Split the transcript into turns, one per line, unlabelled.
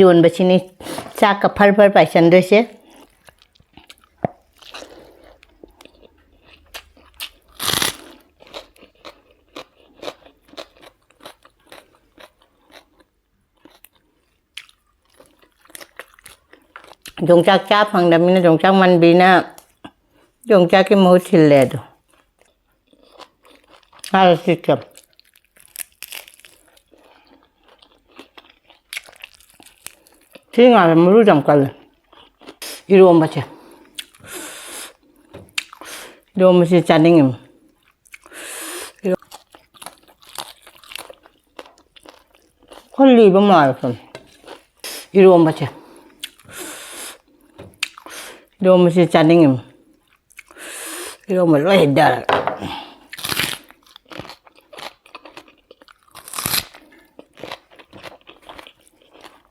ꯏꯔꯣꯟꯕꯁꯤꯅꯤ ꯆꯥꯛꯀ ꯐꯔ ꯐꯔ ꯄꯥꯏꯁꯟꯗꯣꯏꯁꯦ ꯌꯣꯡꯆꯥꯛ ꯆꯥ ꯐꯪꯗꯕꯅꯤꯅ ꯌꯣꯡꯆꯥꯛ ꯃꯟꯕꯤꯅ ꯌꯣꯡꯆꯥꯛꯀꯤ ꯃꯍꯨꯠ ꯁꯤꯜꯂꯦ ꯑꯗꯣ ꯆꯤꯛꯀ ꯁꯤ ꯉꯥꯁꯦ ꯃꯔꯨ ꯌꯥꯝ ꯀꯜꯂꯦ ꯏꯔꯣꯝꯕꯁꯦ ꯆꯥꯅꯤꯡꯉꯤ ꯈꯔ ꯂꯤꯕ ꯃꯥꯜꯂꯦ ꯏꯔꯣꯝꯕꯁꯦ ꯆꯥꯅꯤꯡꯉꯤ ꯏꯔꯣꯝꯕ ꯂꯣꯏ ꯍꯩꯊꯔꯒ